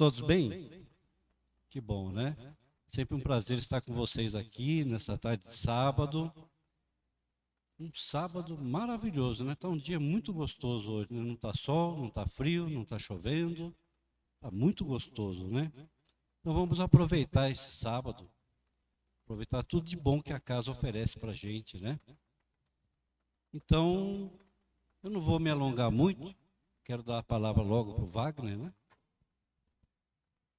todos bem? Que bom, né? Sempre um prazer estar com vocês aqui nessa tarde de sábado. Um sábado maravilhoso, né? Está um dia muito gostoso hoje, né? Não está sol, não está frio, não está chovendo. Está muito gostoso, né? Então vamos aproveitar esse sábado, aproveitar tudo de bom que a casa oferece para a gente, né? Então, eu não vou me alongar muito, quero dar a palavra logo para o Wagner, né?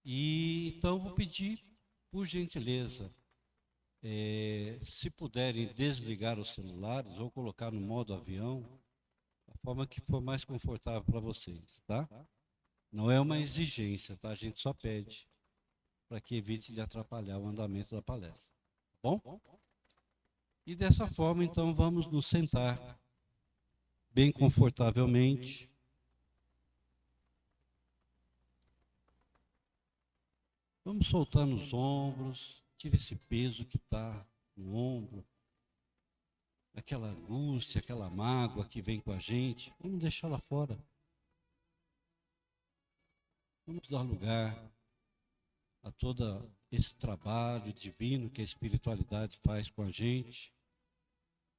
E então vou pedir, por gentileza, se puderem desligar os celulares ou colocar no modo avião, da forma que for mais confortável para vocês, tá? Não é uma exigência, tá? A gente só pede para que evite de atrapalhar o andamento da palestra. Bom? E dessa forma, então, vamos nos sentar bem confortavelmente. Vamos soltando os ombros, tira esse peso que está no ombro, aquela angústia, aquela mágoa que vem com a gente, vamos deixá-la fora. Vamos dar lugar a todo esse trabalho divino que a espiritualidade faz com a gente,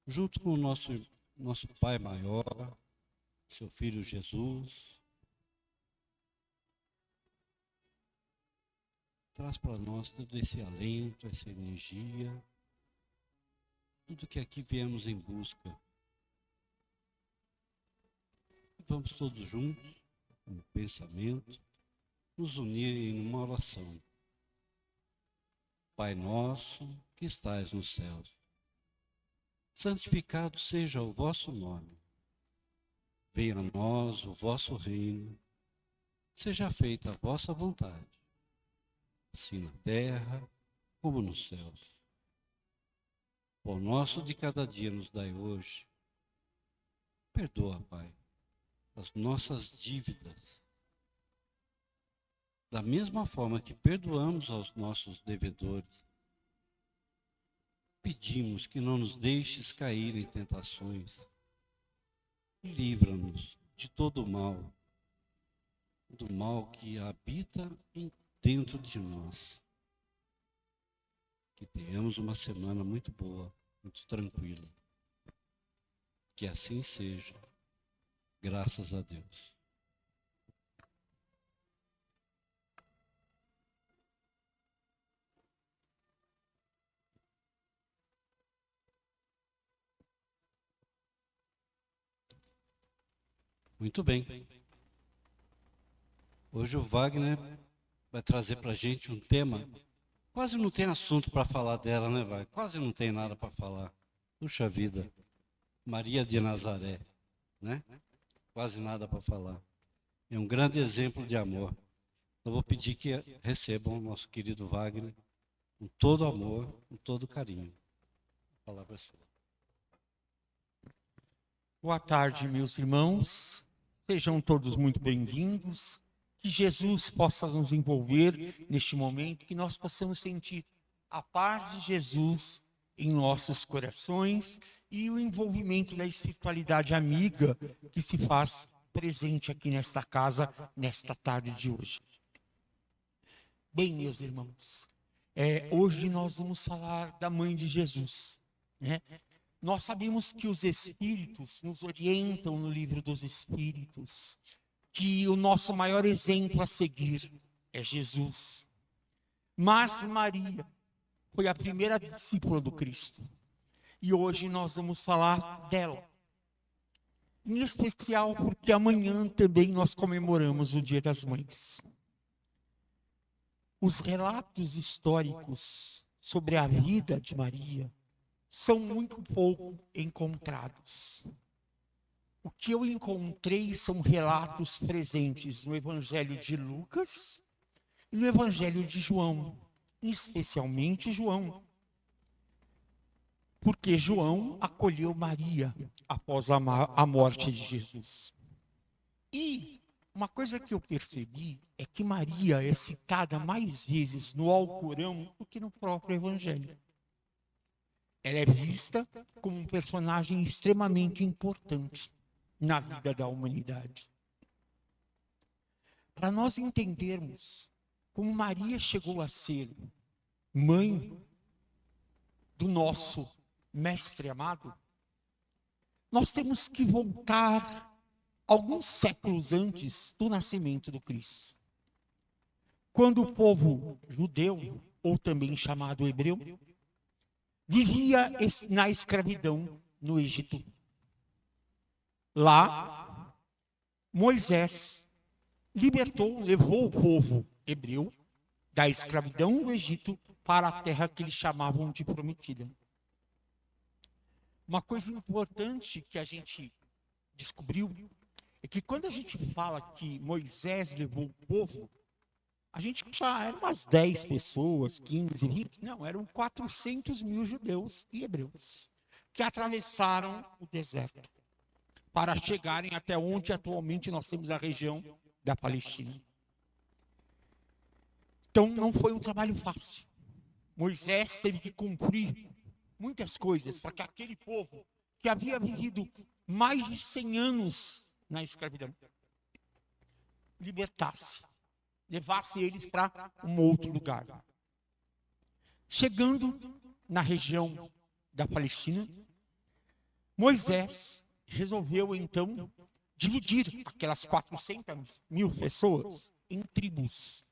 junto com o nosso Pai maior, seu Filho Jesus. Traz para nós todo esse alento, essa energia, tudo que aqui viemos em busca. E vamos todos juntos, com o pensamento, nos unir em uma oração. Pai nosso, que estais no céu, santificado seja o vosso nome. Venha a nós o vosso reino, seja feita a vossa vontade, assim na terra como nos céus. O nosso de cada dia nos dai hoje. Perdoa, Pai, as nossas dívidas, da mesma forma que perdoamos aos nossos devedores. Pedimos que não nos deixes cair em tentações. Livra-nos de todo o mal, do mal que habita dentro de nós. Que tenhamos uma semana muito boa, muito tranquila. Que assim seja, graças a Deus. Muito bem. Hoje o Wagner vai trazer para a gente um tema. Quase não tem assunto para falar dela, né, Wagner? Quase não tem nada para falar. Puxa vida. Maria de Nazaré, né? Quase nada para falar. É um grande exemplo de amor. Eu vou pedir que recebam o nosso querido Wagner com todo amor, com todo carinho. A palavra é sua. Boa tarde, meus irmãos. Sejam todos muito bem-vindos. Que Jesus possa nos envolver neste momento, que nós possamos sentir a paz de Jesus em nossos corações e o envolvimento da espiritualidade amiga que se faz presente aqui nesta casa, nesta tarde de hoje. Bem, meus irmãos, hoje nós vamos falar da Mãe de Jesus, né? Nós sabemos que os Espíritos nos orientam no livro dos Espíritos, que o nosso maior exemplo a seguir é Jesus. Mas Maria foi a primeira discípula do Cristo. E hoje nós vamos falar dela. Em especial porque amanhã também nós comemoramos o Dia das Mães. Os relatos históricos sobre a vida de Maria são muito pouco encontrados. O que eu encontrei são relatos presentes no Evangelho de Lucas e no Evangelho de João, especialmente João. Porque João acolheu Maria após a morte de Jesus. E uma coisa que eu percebi é que Maria é citada mais vezes no Alcorão do que no próprio Evangelho. Ela é vista como um personagem extremamente importante na vida da humanidade. Para nós entendermos como Maria chegou a ser mãe do nosso mestre amado, nós temos que voltar alguns séculos antes do nascimento do Cristo. Quando o povo judeu, ou também chamado hebreu, vivia na escravidão no Egito. Lá, Moisés levou o povo hebreu da escravidão do Egito para a terra que eles chamavam de prometida. Uma coisa importante que a gente descobriu é que quando a gente fala que Moisés levou o povo, a gente já era umas 10 pessoas, 15, 20, não, eram 400 mil judeus e hebreus que atravessaram o deserto para chegarem até onde atualmente nós temos a região da Palestina. Então não foi um trabalho fácil. Moisés teve que cumprir muitas coisas para que aquele povo que havia vivido mais de 100 anos na escravidão libertasse, levasse eles para um outro lugar. Chegando na região da Palestina, Moisés resolveu então dividir aquelas 400 mil pessoas em tribos.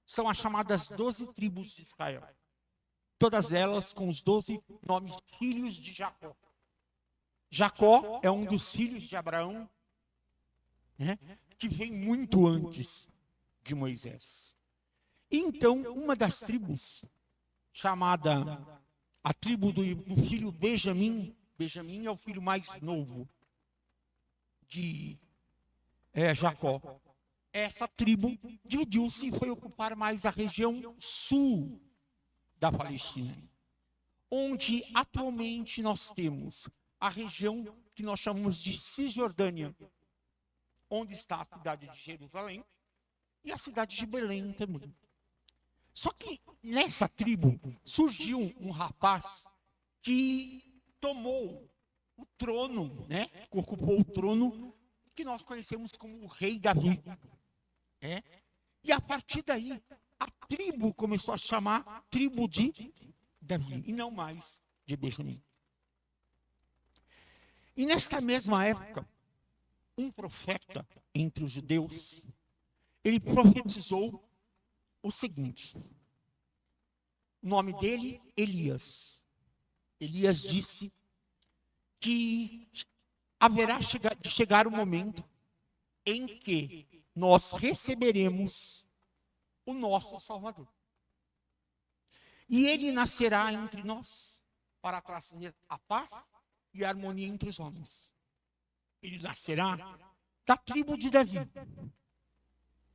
São as chamadas 12 tribos de Israel. Todas elas com os 12 nomes filhos de Jacó. Jacó é um dos filhos de Abraão, né, que vem muito antes de Moisés. E então, uma das tribos, chamada a tribo do filho Benjamim, Benjamim é o filho mais novo de Jacó. Essa tribo dividiu-se e foi ocupar mais a região sul da Palestina, onde atualmente nós temos a região que nós chamamos de Cisjordânia, onde está a cidade de Jerusalém e a cidade de Belém também. Só que nessa tribo surgiu um rapaz que tomou o trono, né? Ocupou o trono que nós conhecemos como o rei Davi. E a partir daí, a tribo começou a chamar tribo de Davi, e não mais de Benjamim. E nesta mesma época, um profeta entre os judeus, ele profetizou o seguinte. O nome dele, Elias. Elias disse que haverá de chegar o momento em que nós receberemos o nosso Salvador. E ele nascerá entre nós para trazer a paz e a harmonia entre os homens. Ele nascerá da tribo de Davi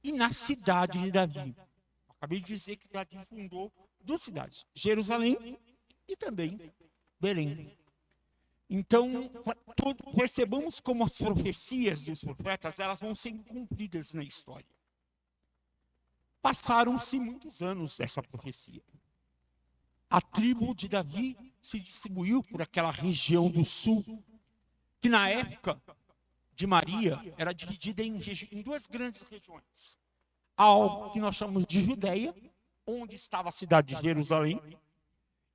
e na cidade de Davi. Acabei de dizer que Davi fundou 2 cidades, Jerusalém e também Belém. Então, percebamos como as profecias dos profetas, elas vão sendo cumpridas na história. Passaram-se muitos anos dessa profecia. A tribo de Davi se distribuiu por aquela região do sul, que na época de Maria era dividida em 2 grandes regiões. Algo que nós chamamos de Judeia, onde estava a cidade de Jerusalém,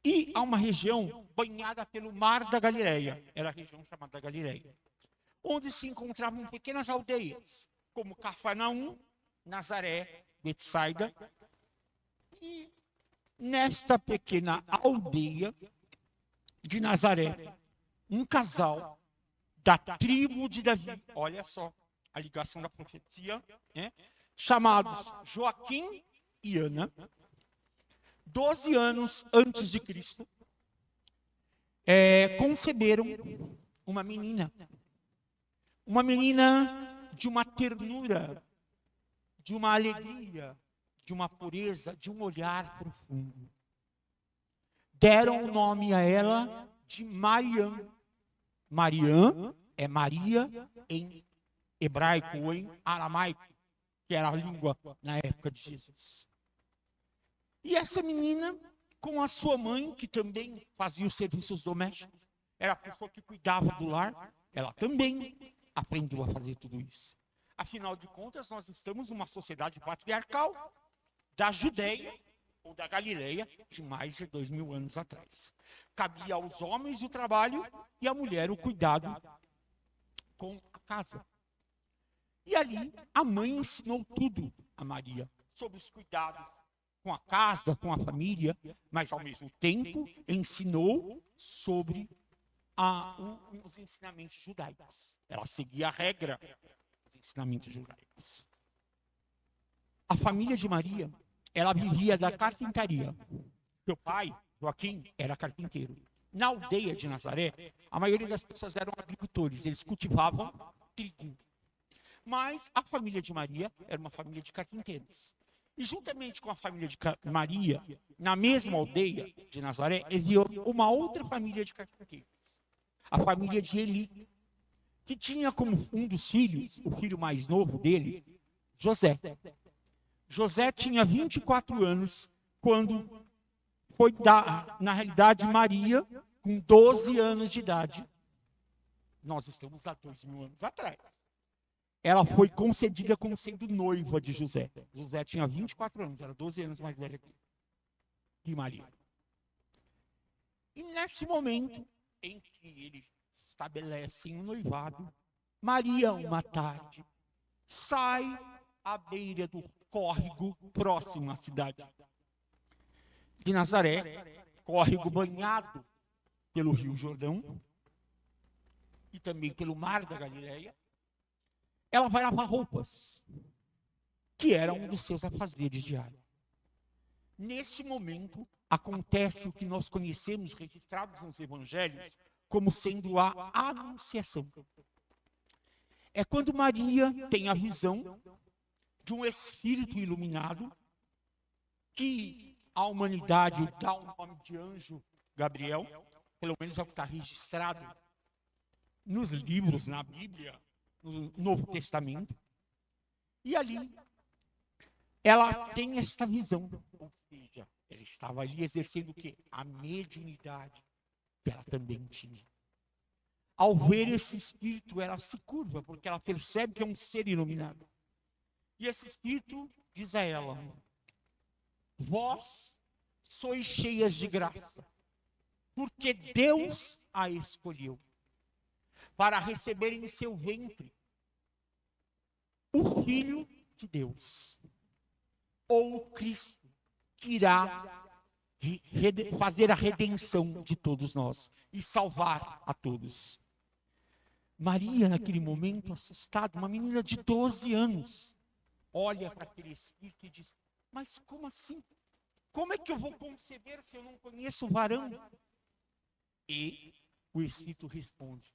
e há uma região banhada pelo Mar da Galileia, era a região chamada Galileia, onde se encontravam pequenas aldeias, como Cafarnaum, Nazaré, Betsaida. E nesta pequena aldeia de Nazaré, um casal da tribo de Davi, olha só a ligação da profecia, né? Chamados Joaquim e Ana, 12 anos antes de Cristo, conceberam uma menina de uma ternura, de uma alegria, de uma pureza, de um olhar profundo. Deram o nome a ela de Mariam. Mariam é Maria em hebraico ou em aramaico, que era a língua na época de Jesus. E essa menina, com a sua mãe, que também fazia os serviços domésticos, era a pessoa que cuidava do lar, ela também aprendeu a fazer tudo isso. Afinal de contas, nós estamos numa sociedade patriarcal, da Judéia ou da Galileia de mais de 2000 anos atrás. Cabia aos homens o trabalho e à mulher o cuidado com a casa. E ali a mãe ensinou tudo a Maria sobre os cuidados com a casa, com a família, mas ao mesmo tempo ensinou sobre os ensinamentos judaicos. Ela seguia a regra dos ensinamentos judaicos. A família de Maria, ela vivia da carpintaria. Seu pai, Joaquim, era carpinteiro. Na aldeia de Nazaré, a maioria das pessoas eram agricultores, eles cultivavam trigo. Mas a família de Maria era uma família de carpinteiros. E juntamente com a família de Maria, na mesma aldeia de Nazaré, existia uma outra família de carpinteiros. A família de Eli, que tinha como um dos filhos, o filho mais novo dele, José. José tinha 24 anos quando foi dar, na realidade, Maria, com 12 anos de idade. Nós estamos há 2000 anos atrás. Ela foi concedida como sendo noiva de José. José tinha 24 anos, era 12 anos mais velha que Maria. E nesse momento em que eles estabelecem o noivado, Maria, uma tarde, sai à beira do córrego próximo à cidade de Nazaré, córrego banhado pelo Rio Jordão e também pelo Mar da Galileia. Ela vai lavar roupas, que era um dos seus afazeres diários. Neste momento, acontece o que nós conhecemos, registrados nos evangelhos, como sendo a anunciação. É quando Maria tem a visão de um espírito iluminado, que a humanidade dá o nome de anjo Gabriel, pelo menos é o que está registrado nos livros, na Bíblia, no Novo Testamento. E ali, ela tem esta visão, ou seja, ela estava ali exercendo o quê? A mediunidade que ela também tinha. Ao ver esse espírito, ela se curva, porque ela percebe que é um ser iluminado. E esse espírito diz a ela: vós sois cheias de graça, porque Deus a escolheu para receber em seu ventre o Filho de Deus, ou o Cristo, que irá fazer a redenção de todos nós e salvar a todos. Maria, naquele momento, assustada, uma menina de 12 anos, olha para aquele espírito e diz: mas como assim? Como é que eu vou conceber se eu não conheço o varão? E o espírito responde: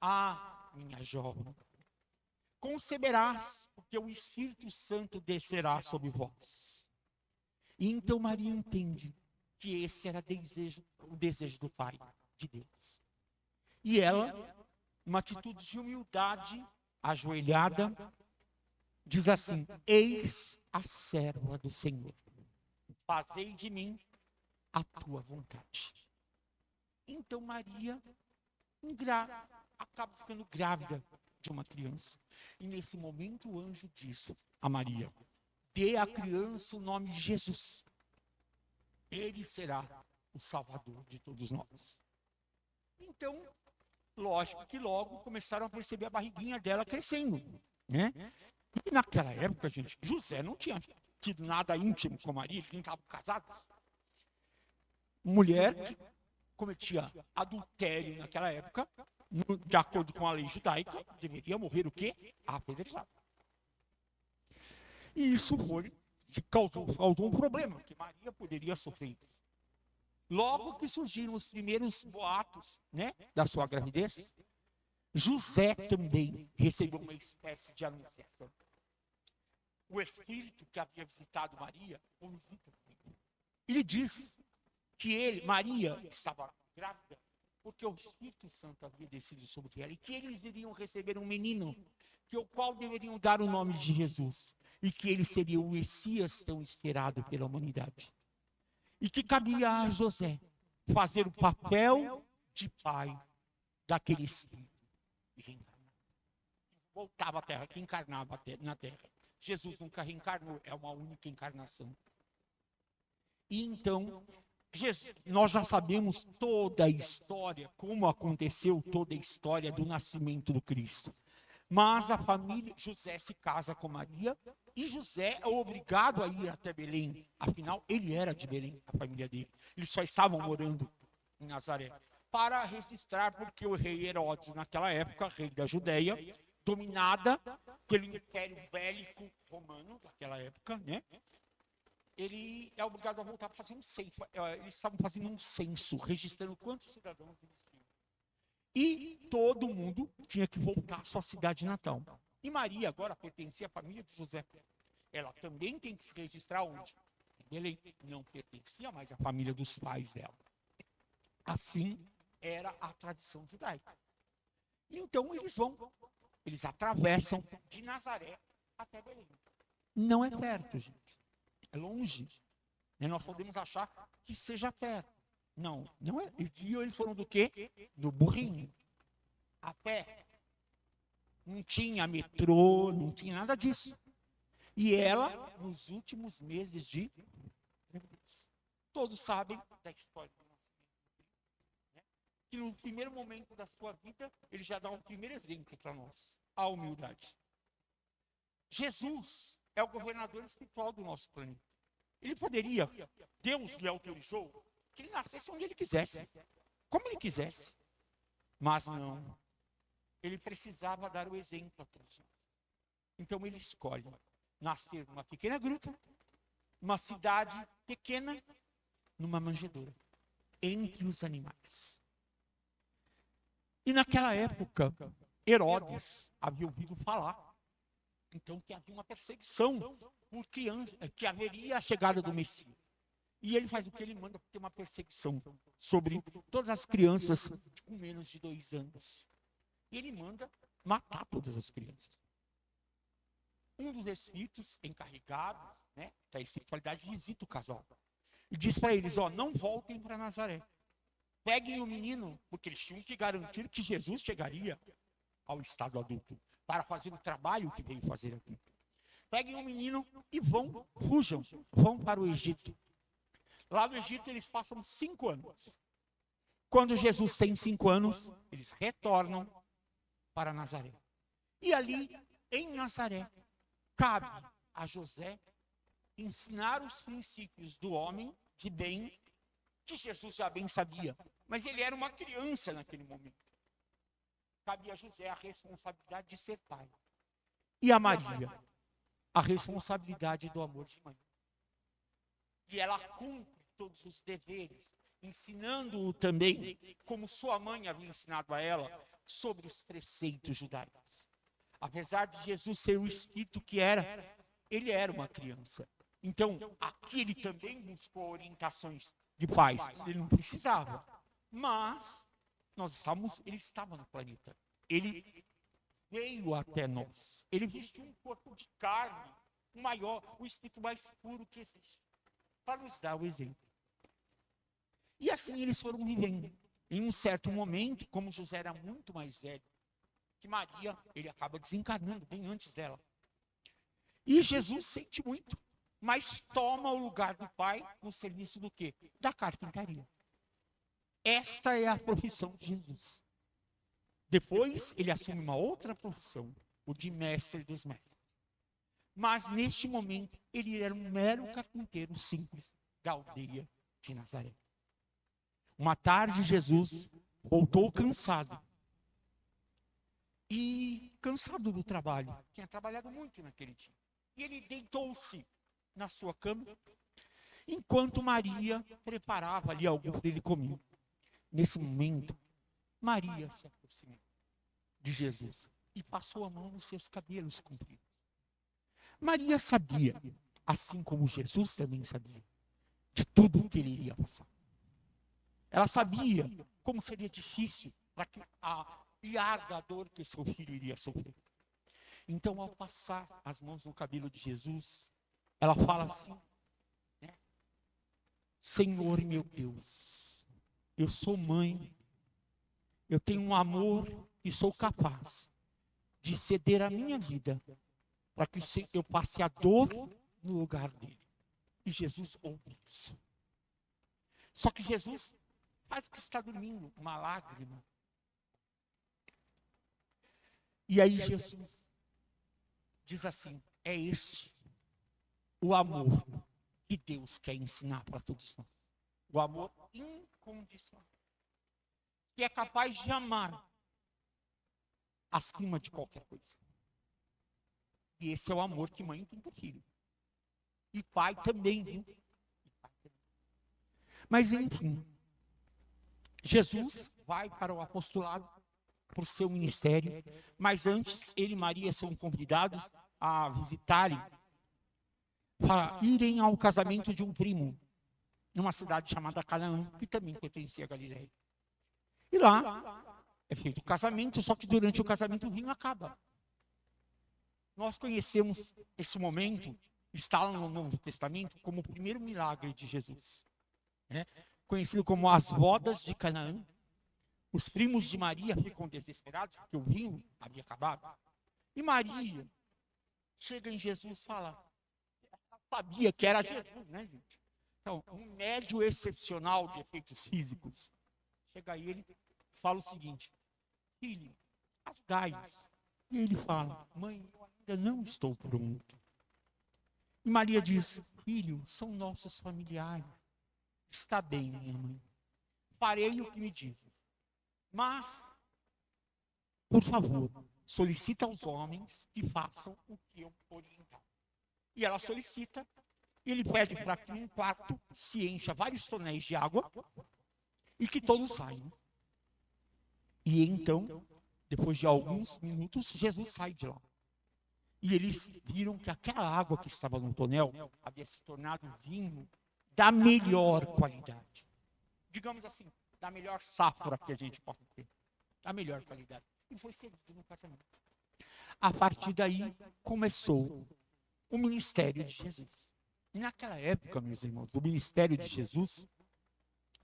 ah, minha jovem, conceberás, porque o Espírito Santo descerá sobre vós. E então Maria entende que esse era o desejo do Pai, de Deus. E ela, uma atitude de humildade, ajoelhada, diz assim: eis a serva do Senhor, fazei de mim a tua vontade. Então Maria acaba ficando grávida de uma criança. E nesse momento o anjo disse a Maria: dê à criança o nome de Jesus. Ele será o Salvador de todos nós. Então, lógico que logo começaram a perceber a barriguinha dela crescendo, né? E naquela época, gente, José não tinha tido nada íntimo com Maria, eles nem estavam casados. Mulher que cometia adultério naquela época, de acordo com a lei judaica, deveria morrer o quê? Apedrejado. E isso causou um problema, que Maria poderia sofrer isso. Logo que surgiram os primeiros boatos, né, da sua gravidez, José também recebeu uma espécie de anunciação. O Espírito que havia visitado Maria, o visita também. Ele diz que Maria estava grávida, porque o Espírito Santo havia descido sobre ela, e que eles iriam receber um menino, que o qual deveriam dar o nome de Jesus, e que ele seria o Messias tão esperado pela humanidade. E que cabia a José fazer o papel de pai daquele Espírito e reencarnar. Voltava à Terra, que encarnava na Terra. Jesus nunca reencarnou, é uma única encarnação. E então, nós já sabemos toda a história, como aconteceu toda a história do nascimento do Cristo. Mas a família, José se casa com Maria, e José é obrigado a ir até Belém. Afinal, ele era de Belém, a família dele. Eles só estavam morando em Nazaré. Para registrar, porque o rei Herodes, naquela época, rei da Judéia, dominada pelo Império Bélico Romano, daquela época, né? Ele é obrigado a voltar para fazer um censo. Eles estavam fazendo um censo, registrando quantos cidadãos existiam. E todo mundo tinha que voltar à sua cidade natal. E Maria agora pertencia à família de José. Ela também tem que se registrar onde? Em Belém. Não pertencia mais à família dos pais dela. Assim era a tradição judaica. E então eles atravessam de Nazaré até Belém. Não é perto, gente. É longe. E nós podemos achar que seja perto. Não, não é. E eles foram do quê? Do burrinho. A pé. Não tinha metrô, não tinha nada disso. E ela, nos últimos meses de gravidez. Todos sabem da história do nascimento, né? Que no primeiro momento da sua vida, ele já dá um primeiro exemplo para nós. A humildade. Jesus é o governador espiritual do nosso planeta. Ele poderia, Deus lhe autorizou que ele nascesse onde ele quisesse, como ele quisesse. Mas não. Ele precisava dar o exemplo a todos. Então ele escolhe nascer numa pequena gruta, numa cidade pequena, numa manjedoura, entre os animais. E naquela época, Herodes havia ouvido falar, então, que havia uma perseguição por criança, que haveria a chegada do Messias. E ele faz o que ele manda, ter uma perseguição sobre todas as crianças com menos de 2 anos. E ele manda matar todas as crianças. Um dos espíritos encarregados, né, da espiritualidade visita o casal. E diz para eles, não voltem para Nazaré. Peguem o menino, porque eles tinham que garantir que Jesus chegaria ao estado adulto, para fazer o trabalho que veio fazer aqui. Peguem o menino e fujam, vão para o Egito. Lá no Egito eles passam 5 anos. Quando Jesus tem 5 anos, eles retornam para Nazaré. E ali, em Nazaré, cabe a José ensinar os princípios do homem de bem, que Jesus já bem sabia, mas ele era uma criança naquele momento. Cabe a José a responsabilidade de ser pai. E a Maria, a responsabilidade do amor de mãe. E ela cumpre todos os deveres, ensinando-o também, como sua mãe havia ensinado a ela, sobre os preceitos judaicos. Apesar de Jesus ser o espírito que era, ele era uma criança. Então, aqui ele também buscou orientações de pais. Ele não precisava. Mas ele estava no planeta. Ele veio até nós. Ele vestiu um corpo de carne, o espírito mais puro que existe, para nos dar o exemplo. E assim eles foram vivendo. Em um certo momento, como José era muito mais velho que Maria, ele acaba desencarnando bem antes dela. E Jesus sente muito, mas toma o lugar do pai no serviço do quê? Da carpintaria. Esta é a profissão de Jesus. Depois, ele assume uma outra profissão, o de mestre dos mestres. Mas, neste momento, ele era um mero carpinteiro simples da aldeia de Nazaré. Uma tarde, Jesus voltou cansado. E cansado do trabalho. Tinha trabalhado muito naquele dia. E ele deitou-se na sua cama, enquanto Maria preparava ali algo para ele comer. Nesse momento, Maria se aproximou de Jesus e passou a mão nos seus cabelos compridos. Maria sabia, assim como Jesus também sabia, de tudo o que ele iria passar. Ela sabia como seria difícil e a dor que seu filho iria sofrer. Então, ao passar as mãos no cabelo de Jesus, ela fala assim, né? Senhor meu Deus, eu sou mãe, eu tenho um amor e sou capaz de ceder a minha vida para que eu passe a dor no lugar dele. E Jesus ouve isso. Só que Jesus faz que está dormindo, uma lágrima. E aí Jesus diz assim: é este o amor que Deus quer ensinar para todos nós. O amor incondicional. Que é capaz de amar acima de qualquer coisa. E esse é o amor que mãe tem por filho. E pai também, viu? Mas enfim, Jesus vai para o apostolado, para o seu ministério, mas antes ele e Maria são convidados a visitarem, para irem ao casamento de um primo, numa cidade chamada Canaã, que também pertencia a Galileia. E lá é feito o casamento, só que durante o casamento o vinho acaba. Nós conhecemos esse momento, está lá no Novo Testamento, como o primeiro milagre de Jesus, né? Conhecido como as bodas de Canaã. Os primos de Maria ficam desesperados, porque o vinho havia acabado. E Maria chega em Jesus e fala, sabia que era Jesus, né, gente? Então, um médio excepcional de efeitos físicos. Chega aí, ele fala o seguinte: filho, rasgai-os. E ele fala, mãe, eu ainda não estou pronto. E Maria diz, filho, são nossos familiares. Está bem, minha mãe. Farei o que me dizes. Mas, por favor, solicita aos homens que façam o que eu orientar. E ela solicita, e ele pede para que um quarto se encha vários tonéis de água e que todos saiam. E então, depois de alguns minutos, Jesus sai de lá. E eles viram que aquela água que estava no tonel havia se tornado vinho da melhor qualidade. Digamos assim, da melhor safra que a gente pode ter. Da melhor qualidade. E foi servido no casamento. A partir daí, começou o ministério de Jesus. E naquela época, meus irmãos, do ministério de Jesus,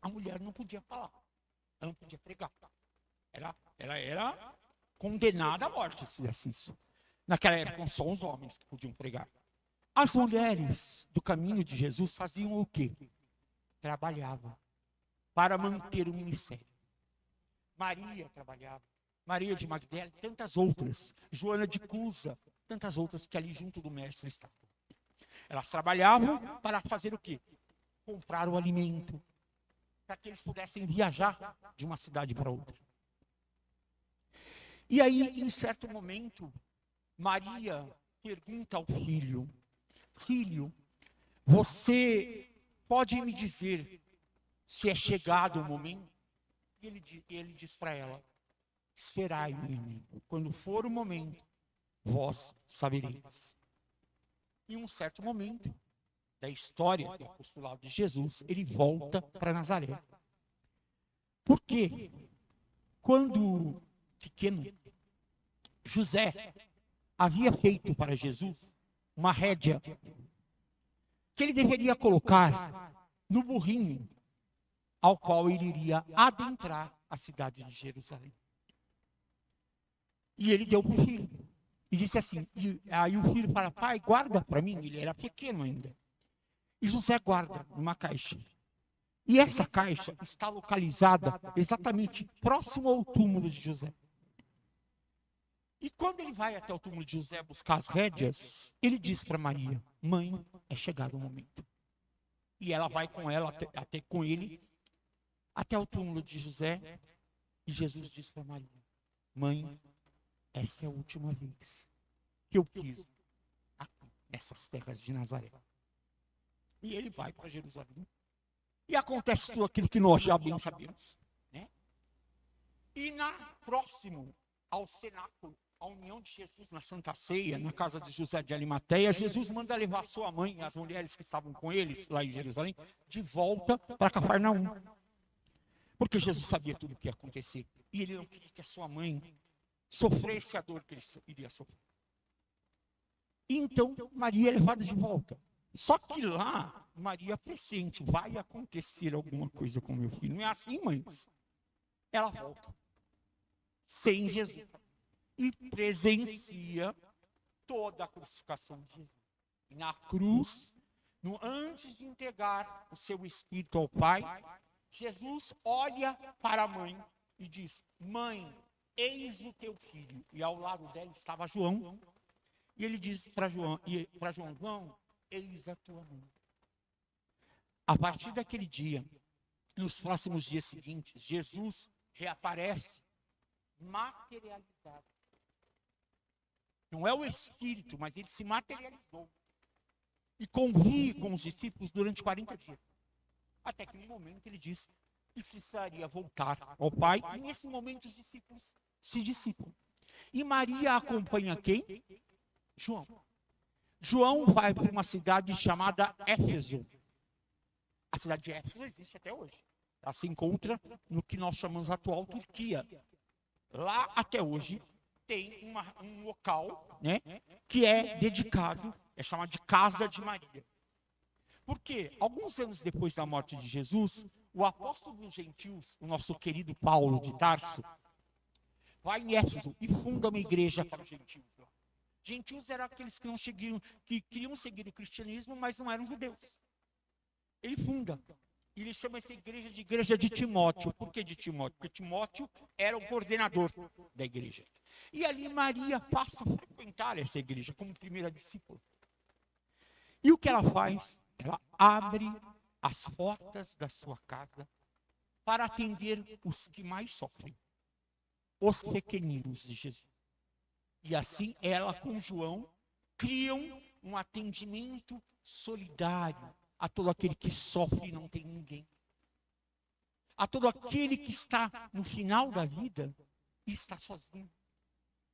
a mulher não podia falar. Ela não podia pregar. Ela era condenada à morte se fizesse isso. Naquela época, só os homens que podiam pregar. As mulheres do caminho de Jesus faziam o quê? Trabalhavam para manter o ministério. Maria trabalhava, Maria de Magdala, tantas outras, Joana de Cusa, tantas outras que ali junto do mestre estavam. Elas trabalhavam para fazer o quê? Comprar o alimento, para que eles pudessem viajar de uma cidade para outra. E aí, em certo momento, Maria pergunta ao filho, filho, você pode me dizer se é chegado o momento? E ele diz para ela, esperai, minha mãe, quando for o momento, vós sabereis. Em um certo momento da história do apostolado de Jesus, ele volta para Nazaré. Por quê? Quando pequeno, José havia feito para Jesus uma rédea que ele deveria colocar no burrinho ao qual ele iria adentrar a cidade de Jerusalém. E ele deu para o filho. E disse assim, aí o filho fala, pai, guarda para mim. Ele era pequeno ainda. E José guarda numa caixa. E essa caixa está localizada exatamente próximo ao túmulo de José. E quando ele vai até o túmulo de José buscar as rédeas, ele diz para Maria, mãe, é chegado o momento. E ela vai com ela, até com ele, até o túmulo de José. E Jesus diz para Maria, mãe, essa é a última vez que eu piso aqui, nessas terras de Nazaré. E ele vai para Jerusalém. E acontece tudo aquilo que nós já bem sabemos, né? E próximo ao cenáculo, a união de Jesus na Santa Ceia, na casa de José de Arimateia, Jesus manda levar sua mãe e as mulheres que estavam com eles lá em Jerusalém de volta para Cafarnaum. Porque Jesus sabia tudo o que ia acontecer. E ele não queria que a sua mãe sofresse a dor que ele iria sofrer. E então Maria é levada de volta. Só que lá, Maria pressente, vai acontecer alguma coisa com meu filho. Não é assim, mães? Ela volta. Sem Jesus. E presencia toda a crucificação de Jesus. Na cruz, Antes de entregar o seu espírito ao Pai, Jesus olha para a mãe e diz: Mãe, eis o teu filho. E ao lado dela estava João. E ele diz para João, João, eis a tua mãe. A partir daquele dia, nos próximos dias seguintes, Jesus reaparece materializado. Não é o Espírito, mas ele se materializou. E convive com os discípulos durante 40 dias. Até que no momento ele diz que precisaria voltar ao Pai. E nesse momento os discípulos se dissipam. E Maria acompanha quem? João. João vai para uma cidade chamada Éfeso. A cidade de Éfeso existe até hoje. Ela se encontra no que nós chamamos atual Turquia. Lá até hoje tem um local, né, que é dedicado, é chamado de Casa de Maria. Porque alguns anos depois da morte de Jesus, o apóstolo dos gentios, o nosso querido Paulo de Tarso, vai em Éfeso e funda uma igreja para os gentios. Gentios eram aqueles que queriam seguir o cristianismo, mas não eram judeus. Ele funda. E ele chama essa igreja de igreja de Timóteo. Por que de Timóteo? Porque Timóteo era o coordenador da igreja. E ali Maria passa a frequentar essa igreja como primeira discípula. E o que ela faz? Ela abre as portas da sua casa para atender os que mais sofrem, os pequeninos de Jesus. E assim ela com João criam um atendimento solidário a todo aquele que sofre e não tem ninguém. A todo aquele que está no final da vida e está sozinho.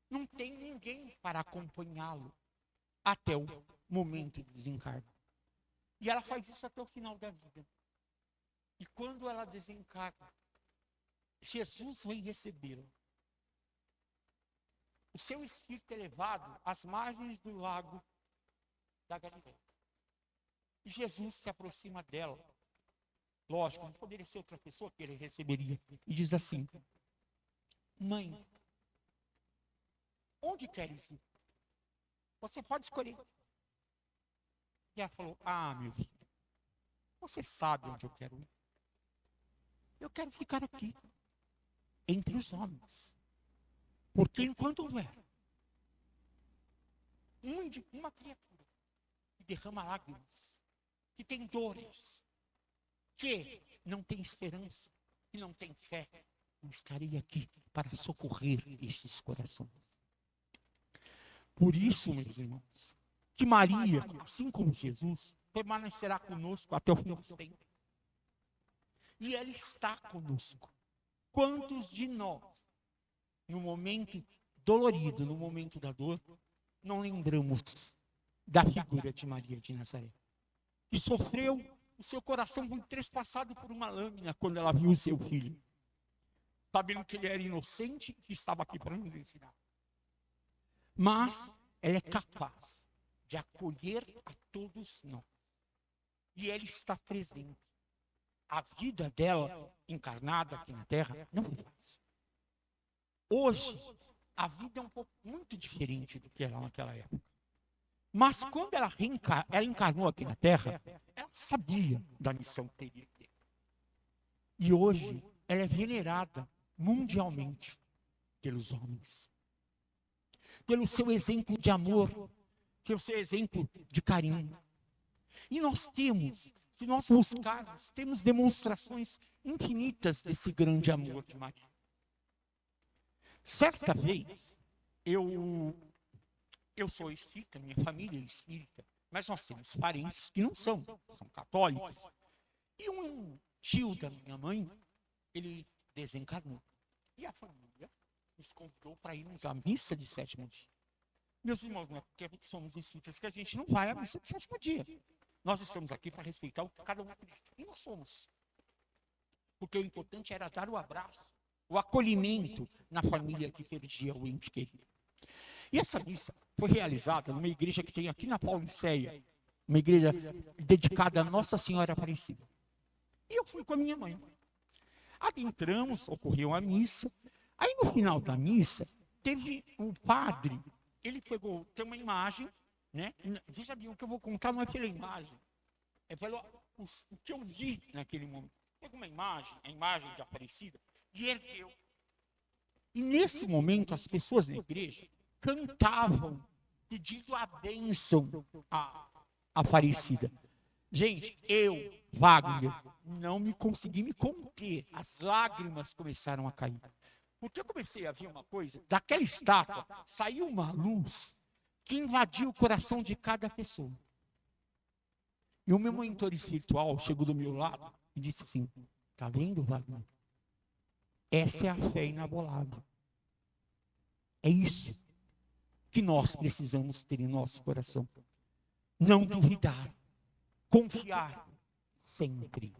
Não tem ninguém para acompanhá-lo até o momento do desencarne. E ela faz isso até o final da vida. E quando ela desencarna, Jesus vem recebê-la. O seu espírito é levado às margens do lago da Galileia. E Jesus se aproxima dela. Lógico, não poderia ser outra pessoa que ele receberia. E diz assim: Mãe, onde queres ir? Você pode escolher. E ela falou: Ah, meu filho, você sabe onde eu quero ir. Eu quero ficar aqui, entre os homens. Porque enquanto houver uma criatura que derrama lágrimas, que tem dores, que não tem esperança, que não tem fé, eu estarei aqui para socorrer estes corações. Por isso, meus irmãos, que Maria, assim como Jesus, permanecerá conosco até o fim dos tempos. E ela está conosco. Quantos de nós, no momento dolorido, no momento da dor, não lembramos da figura de Maria de Nazaré? Que sofreu, o seu coração foi trespassado por uma lâmina quando ela viu o seu filho, sabendo que ele era inocente e que estava aqui para nos ensinar. Mas ela é capaz de acolher a todos nós. E ela está presente. A vida dela, encarnada aqui na Terra, não foi fácil. Hoje, a vida é muito diferente do que era naquela época. Mas quando ela encarnou aqui na Terra, ela sabia da missão que teria que ter. E hoje, ela é venerada mundialmente pelos homens. Pelo seu exemplo de amor, pelo seu exemplo de carinho. E nós temos, se nós buscarmos, temos demonstrações infinitas desse grande amor de Maria. Certa vez, eu sou espírita, minha família é espírita, mas nós temos parentes que não são católicos. E um tio da minha mãe, ele desencarnou. E a família nos convidou para irmos à missa de sétimo dia. Meus irmãos, não é porque somos espíritas que a gente não vai à missa de sétimo dia. Nós estamos aqui para respeitar o que cada um acredita. E nós somos. Porque o importante era dar o abraço, o acolhimento na família que perdia o ente querido. E essa missa foi realizada numa igreja que tem aqui na Pauliceia, uma igreja dedicada a Nossa Senhora Aparecida. E eu fui com a minha mãe. Adentramos, ocorreu a missa. Aí no final da missa, teve um padre, ele tem uma imagem, né? Veja bem, o que eu vou contar não é pela imagem, É pelo o que eu vi naquele momento. Pega uma imagem, a imagem de Aparecida, e ergueu. E nesse momento, as pessoas da igreja cantavam, pedindo a bênção à Aparecida. Gente, eu, Wagner, não me consegui me conter. As lágrimas começaram a cair. Porque eu comecei a ver uma coisa, daquela estátua saiu uma luz que invadiu o coração de cada pessoa. E o meu mentor espiritual chegou do meu lado e disse assim: tá vendo, Wagner? Essa é a fé inabalável. É isso que nós precisamos ter em nosso coração. Não duvidar, confiar sempre.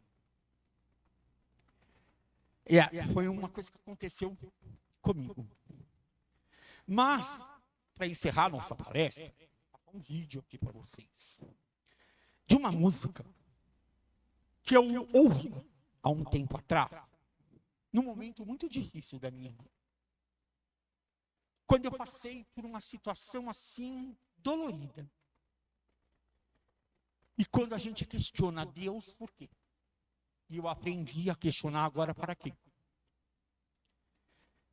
Foi uma coisa que aconteceu comigo. Mas, para encerrar nossa palestra, vou passar um vídeo aqui para vocês. De uma música que eu ouvi há um tempo atrás, num momento muito difícil da minha vida. Quando eu passei por uma situação assim, dolorida. E quando a gente questiona Deus, por quê? E eu aprendi a questionar agora para quê?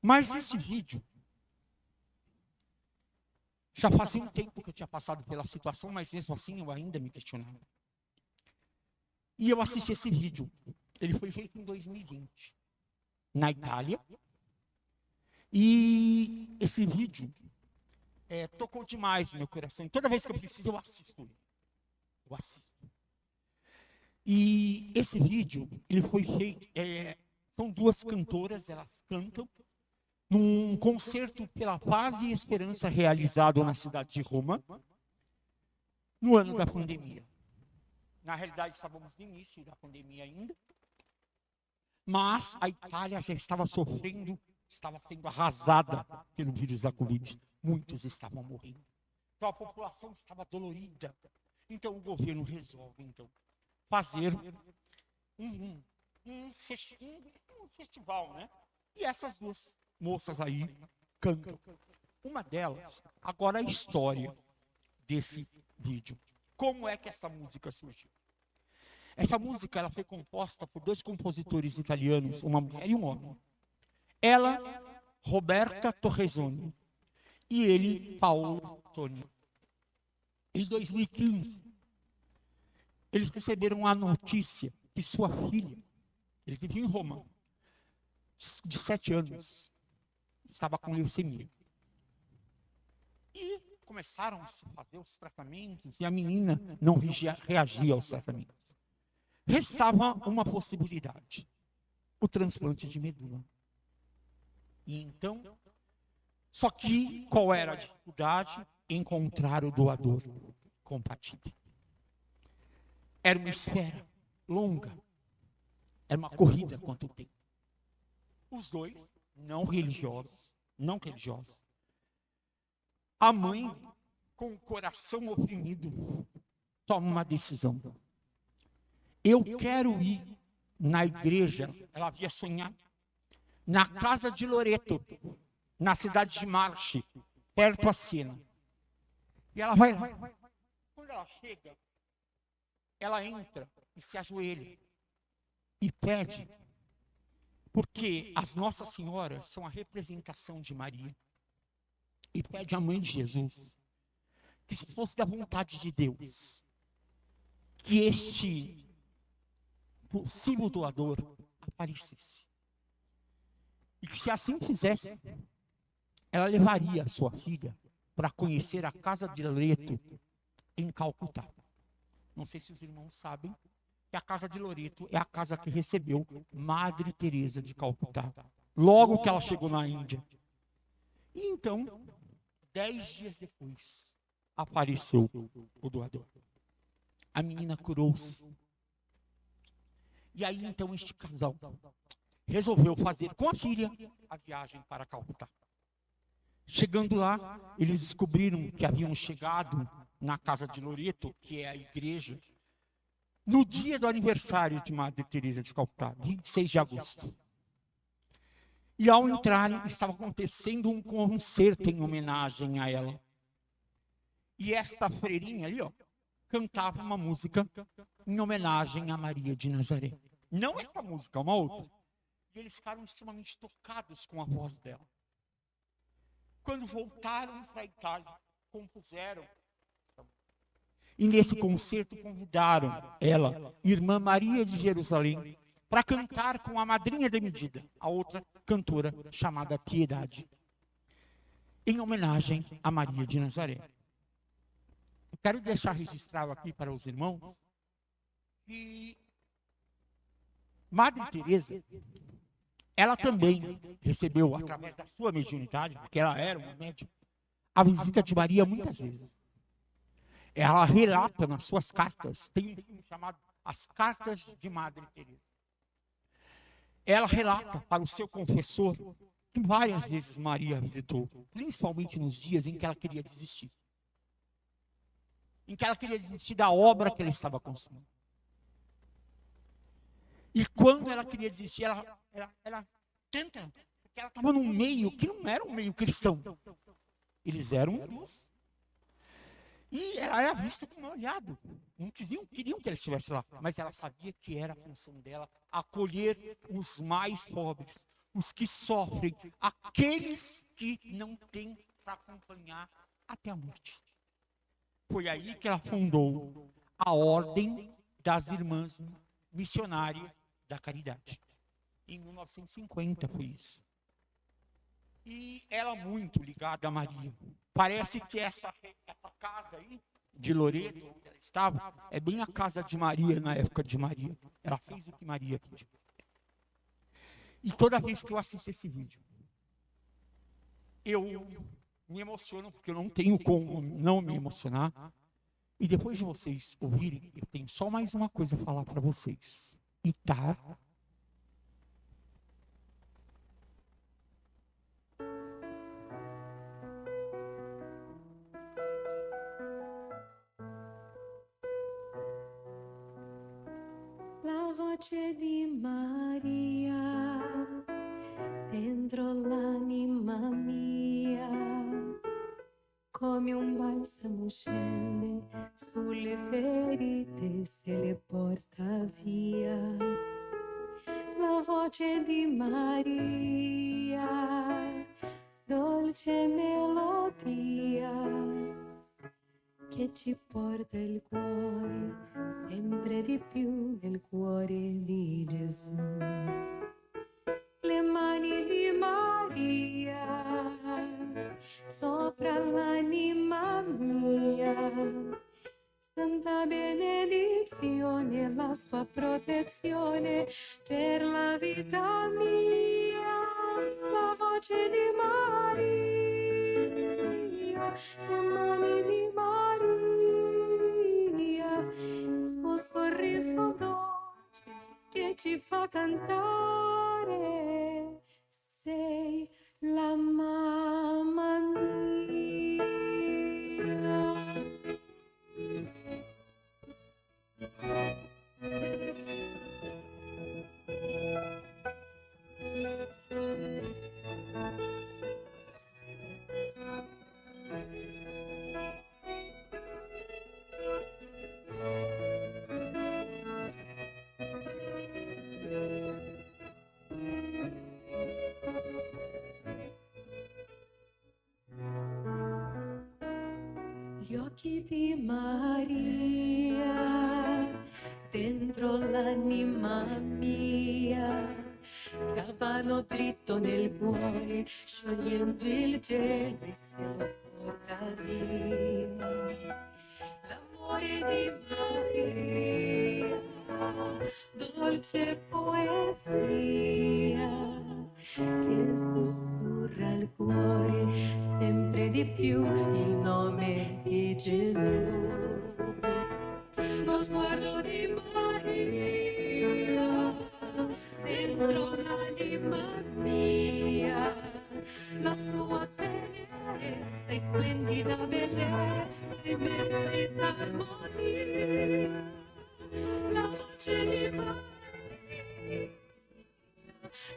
Mas este vídeo, já fazia um tempo que eu tinha passado pela situação, mas mesmo assim eu ainda me questionava. E eu assisti esse vídeo. Ele foi feito em 2020, na Itália. E esse vídeo tocou demais no meu coração. Toda vez que eu preciso, eu assisto ele. Eu assisto. E esse vídeo, ele foi feito, são duas cantoras, elas cantam, num concerto pela paz e esperança realizado na cidade de Roma, no ano da pandemia. Na realidade, estávamos no início da pandemia ainda, mas a Itália já estava sofrendo, estava sendo arrasada pelo vírus da Covid. Muitos estavam morrendo. Então a população estava dolorida. Então o governo resolve, então, fazer um festival, né? E essas duas moças aí cantam. Uma delas, agora a história desse vídeo. Como é que essa música surgiu? Essa música ela foi composta por dois compositores italianos, uma mulher e um homem. Ela, Roberta Torresoni, e ele, Paolo Toni. Em 2015, eles receberam a notícia que sua filha, ele vivia em Roma, de 7 anos, estava com leucemia. E começaram a se fazer os tratamentos e a menina não reagia aos tratamentos. Restava uma possibilidade, o transplante de medula. E então, só que qual era a dificuldade? Encontrar o doador compatível. Era uma espera longa, era uma corrida quanto tempo. Os dois, não religiosos. A mãe, com o coração oprimido, toma uma decisão. Eu quero ir na igreja, ela havia sonhado, na casa de Loreto, na cidade de Marche, perto a Siena. E ela vai lá. Quando ela chega, ela entra e se ajoelha e pede, porque as Nossas Senhoras são a representação de Maria. E pede à mãe de Jesus que, se fosse da vontade de Deus, que este possível doador aparecesse. E que, se assim fizesse, ela levaria a sua filha para conhecer a casa de Loreto em Calcutá. Não sei se os irmãos sabem que a casa de Loreto é a casa que recebeu Madre Teresa de Calcutá, logo que ela chegou na Índia. E então, 10 dias depois, apareceu o doador. A menina curou-se. E aí, então, este casal resolveu fazer com a filha a viagem para Calcutá. Chegando lá, eles descobriram que haviam chegado na casa de Loreto, que é a igreja, no dia do aniversário de Madre Teresa de Calcutá, 26 de agosto. E ao entrarem, estava acontecendo um concerto em homenagem a ela. E esta freirinha ali, ó, cantava uma música em homenagem a Maria de Nazaré. Não essa música, uma outra. E eles ficaram extremamente tocados com a voz dela. Quando voltaram para a Itália, compuseram. E nesse concerto convidaram ela, Irmã Maria de Jerusalém, para cantar com a madrinha da medida, a outra cantora chamada Piedade, em homenagem a Maria de Nazaré. Eu quero deixar registrado aqui para os irmãos que Madre Teresa, ela também recebeu, através da sua mediunidade, porque ela era uma médium, a visita de Maria muitas vezes. Ela relata nas suas cartas, tem um livro chamado As Cartas de Madre Teresa. Ela relata para o seu confessor que várias vezes Maria a visitou, principalmente nos dias em que ela queria desistir. Em que ela queria desistir da obra que ela estava construindo. E quando ela queria desistir, ela tenta, porque ela estava num meio que não era um meio cristão. Eles eram hindus. E ela era vista com um olhado. Não queriam que ela estivesse lá. Mas ela sabia que era a função dela acolher os mais pobres, os que sofrem, aqueles que não têm para acompanhar até a morte. Foi aí que ela fundou a Ordem das Irmãs Missionárias da Caridade. Em 1950 foi isso. E ela muito ligada a Maria. Parece que essa casa aí, de Loreto, onde ela estava, é bem a casa de Maria na época de Maria. Ela fez o que Maria pediu. E toda vez que eu assisto esse vídeo, eu me emociono, porque eu não tenho como não me emocionar. E depois de vocês ouvirem, eu tenho só mais uma coisa a falar para vocês. Itar. La voce di Maria dentro l'anima mia, come un balsamo scende sulle ferite se le porta via. La voce di Maria, dolce melodia, che ci porta il cuore sempre di più nel cuore di Gesù. Le mani di Maria sopra l'anima mia, santa benedizione, la sua protezione per la vita mia. La voce di Maria, le mani di Maria, il suo sorriso dolce che ci fa cantare, sei la mamma mia. Gli occhi di Maria dentro l'anima mia scavano dritto nel cuore, sciogliendo il gelo e se lo porta via. L'amore di Maria, dolce poesia che sussurra al cuore sempre di più il nome di Gesù. Lo sguardo di Maria dentro l'anima mia, la sua tenerezza e splendida bellezza, immensità, armonia. La voce di Maria,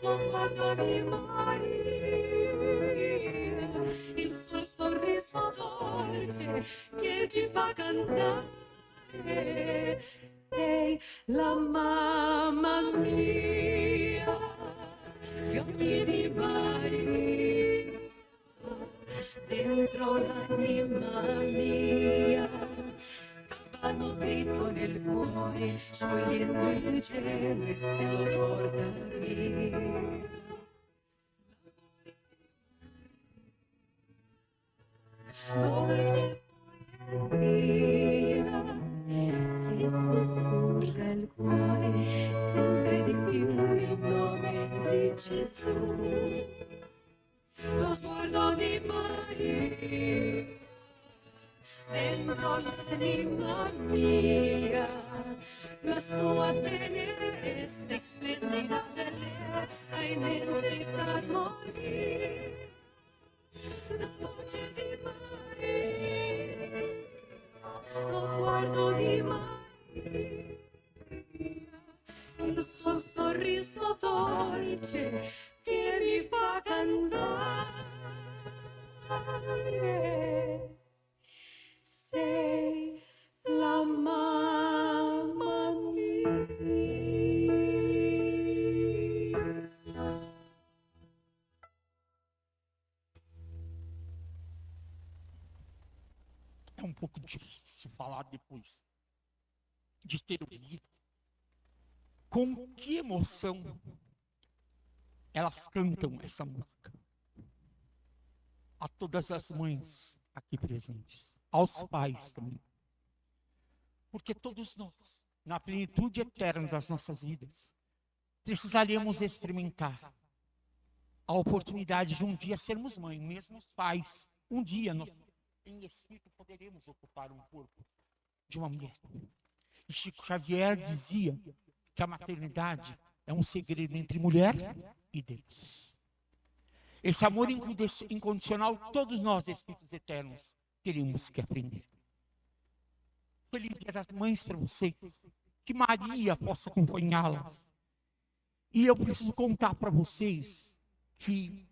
lo sguardo di Maria, il suo sorriso dolce che ci fa cantare, sei la mamma mia, gli occhi di Maria, dentro l'anima mia, stavano dritto nel cuore, sciogliendo il cielo e se lo porta via. Dolce poesia che sussurra il cuore sempre di più il nome di Gesù. Lo sguardo di Maria dentro l'anima mia, la sua tenerezza e splendida bellezza, immensità, armonia. La voce di Maria, lo sguardo di Maria, il suo sorriso dolce che mi fa cantare. Sei la mamma mia. É um pouco difícil falar depois de ter ouvido com que emoção elas cantam essa música. A todas as mães aqui presentes, aos pais também. Porque todos nós, na plenitude eterna das nossas vidas, precisaríamos experimentar a oportunidade de um dia sermos mãe, mesmo os pais. Um dia nós, em espírito, poderemos ocupar um corpo de uma mulher. E Chico Xavier dizia que a maternidade é um segredo entre mulher e Deus. Esse amor incondicional, todos nós, espíritos eternos, teríamos que aprender. Feliz Dia das Mães para vocês. Que Maria possa acompanhá-las. E eu preciso contar para vocês que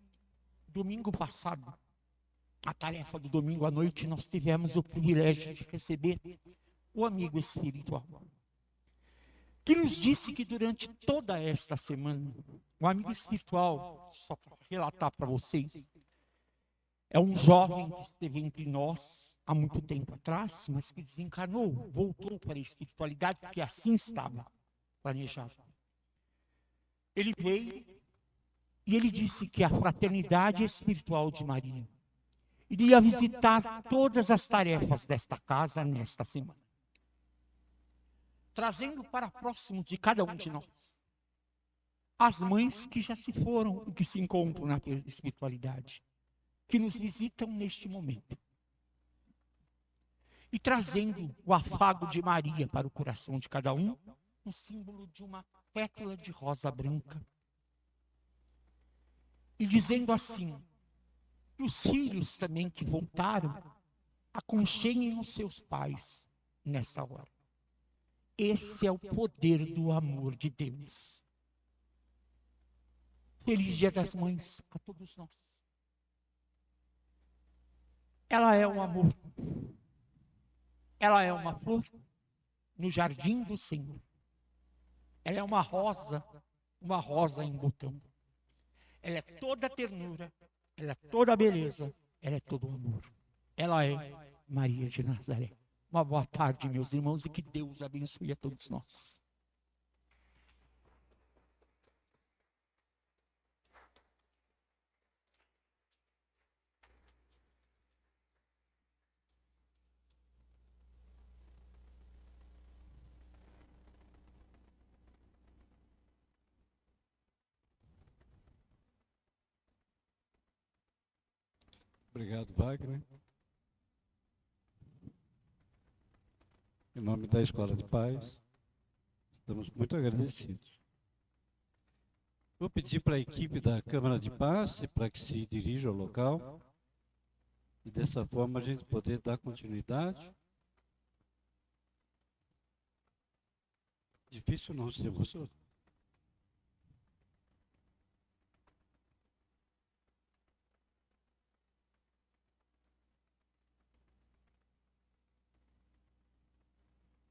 domingo passado, a tarefa do domingo à noite, nós tivemos o privilégio de receber o amigo espiritual, que nos disse que durante toda esta semana, o amigo espiritual, só para relatar para vocês, é um jovem que esteve entre nós há muito tempo atrás, mas que desencarnou, voltou para a espiritualidade, porque assim estava planejado. Ele veio e ele disse que a fraternidade espiritual de Maria iria visitar todas as tarefas desta casa nesta semana, trazendo para próximo de cada um de nós as mães que já se foram e que se encontram na espiritualidade, que nos visitam neste momento, e trazendo o afago de Maria para o coração de cada um, um símbolo de uma pétala de rosa branca, e dizendo assim, que os filhos também que voltaram aconcheguem os seus pais nessa hora. Esse é o poder do amor de Deus. Feliz Dia das Mães a todos nós. Ela é um amor. Ela é uma flor no jardim do Senhor. Ela é uma rosa em botão. Ela é toda ternura, ela é toda beleza, ela é todo amor. Ela é Maria de Nazaré. Uma boa tarde, meus irmãos, e que Deus abençoe a todos nós. Obrigado, Wagner. Em nome da Escola de Paz, estamos muito agradecidos. Vou pedir para a equipe da Câmara de Paz para que se dirija ao local e dessa forma a gente poder dar continuidade. Difícil não ser, professor?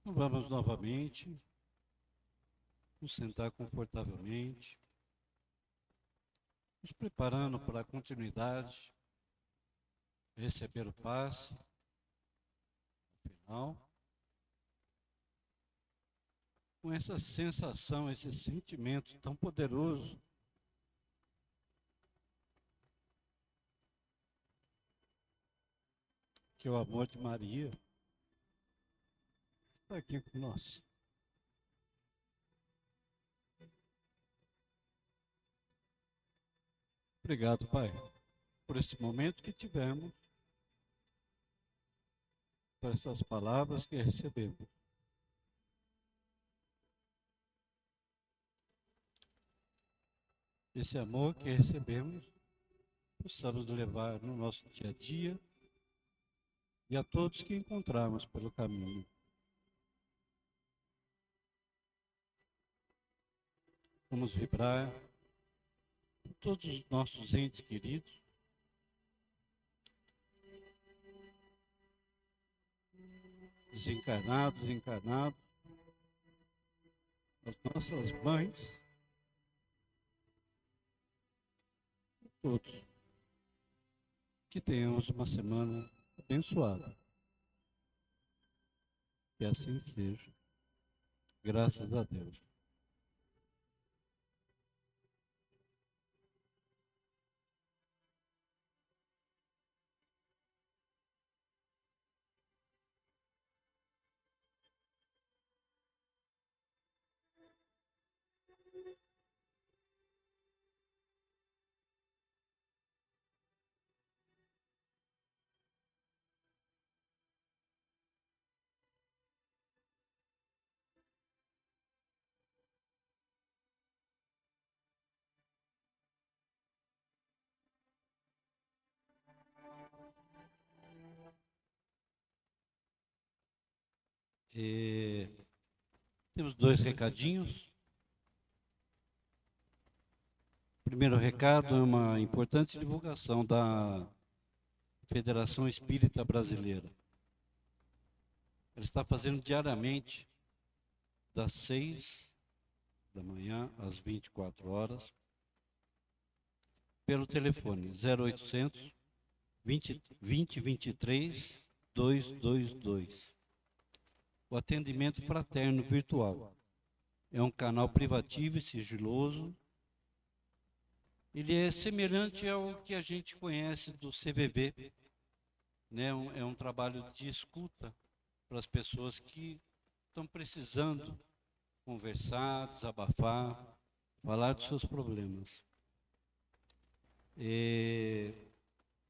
Vamos novamente, nos sentar confortavelmente, nos preparando para a continuidade, receber o passe final, com essa sensação, esse sentimento tão poderoso que é o amor de Maria está aqui com nós. Obrigado, Pai, por esse momento que tivemos, por essas palavras que recebemos. Esse amor que recebemos, possamos levar no nosso dia a dia e a todos que encontrarmos pelo caminho. Vamos vibrar por todos os nossos entes queridos, desencarnados, encarnados, as nossas mães, todos. Que tenhamos uma semana abençoada. Que assim seja. Graças a Deus. Temos 2 recadinhos. O primeiro recado é uma importante divulgação da Federação Espírita Brasileira. Ela está fazendo diariamente, das 6 da manhã às 24 horas, pelo telefone 0800 2023 222. O atendimento fraterno virtual. É um canal privativo e sigiloso. Ele é semelhante ao que a gente conhece do CVV, né? É um trabalho de escuta para as pessoas que estão precisando conversar, desabafar, falar dos seus problemas.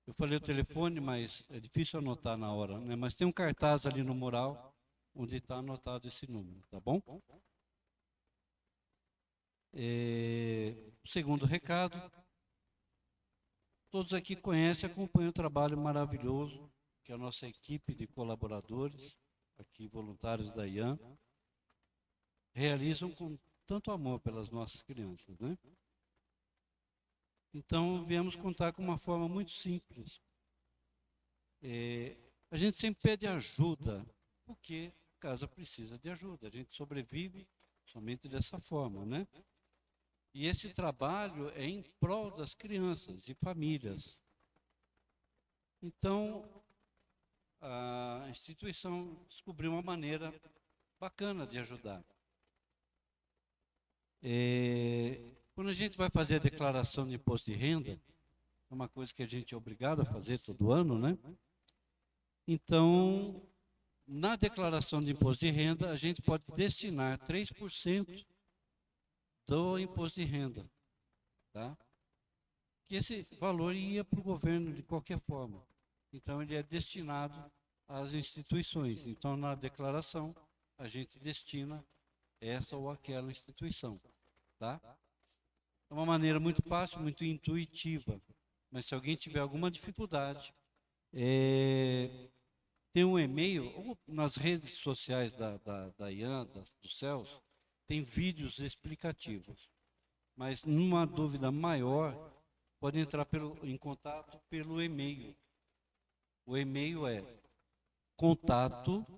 Eu falei o telefone, mas é difícil anotar na hora, né? Mas tem um cartaz ali no mural onde está anotado esse número, tá bom? Segundo recado, todos aqui conhecem e acompanham o trabalho maravilhoso que a nossa equipe de colaboradores, aqui voluntários da IAN, realizam com tanto amor pelas nossas crianças, né? Então, viemos contar com uma forma muito simples. A gente sempre pede ajuda, porque a casa precisa de ajuda. A gente sobrevive somente dessa forma, né? E esse trabalho é em prol das crianças e famílias. Então, a instituição descobriu uma maneira bacana de ajudar. Quando a gente vai fazer a declaração de imposto de renda, é uma coisa que a gente é obrigado a fazer todo ano, né? Então, na declaração de imposto de renda, a gente pode destinar 3% do imposto de renda, tá? Que esse valor ia para o governo de qualquer forma. Então, ele é destinado às instituições. Então, na declaração, a gente destina essa ou aquela instituição, tá? É uma maneira muito fácil, muito intuitiva. Mas se alguém tiver alguma dificuldade, tem um e-mail, ou nas redes sociais da IAN, dos CELS, tem vídeos explicativos. Mas numa dúvida maior, pode entrar em contato pelo e-mail. O e-mail é contato@ian,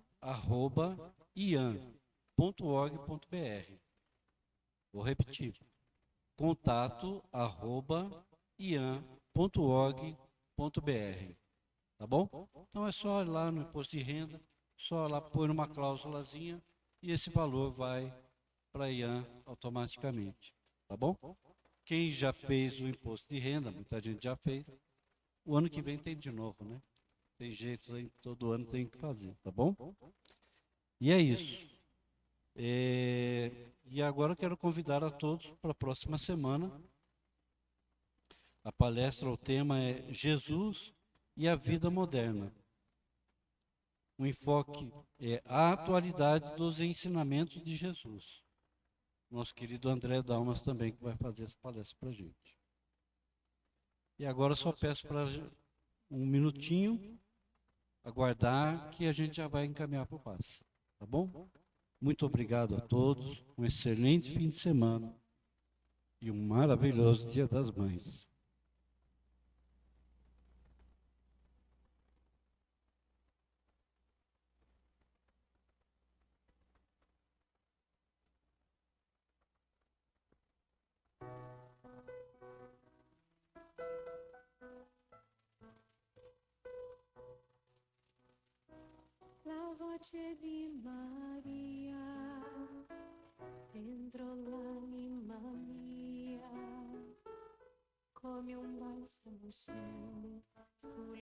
Vou repetir. contato@ian.org.br. Tá bom? Então é só ir lá no imposto de renda, só lá pôr uma cláusulazinha e esse valor vai para a IAN automaticamente. Tá bom? Quem já fez o imposto de renda, muita gente já fez, o ano que vem tem de novo, né? Tem jeito aí, todo ano tem que fazer, tá bom? E é isso. E agora eu quero convidar a todos para a próxima semana. A palestra, o tema é Jesus e a vida moderna. O enfoque é a atualidade dos ensinamentos de Jesus. Nosso querido André Dalmas também que vai fazer essa palestra para a gente. E agora eu só peço para um minutinho aguardar que a gente já vai encaminhar para o passe. Tá bom? Muito obrigado a todos, um excelente fim de semana e um maravilhoso Dia das Mães. La voce di Maria dentro l'anima mia, come un balsamo scende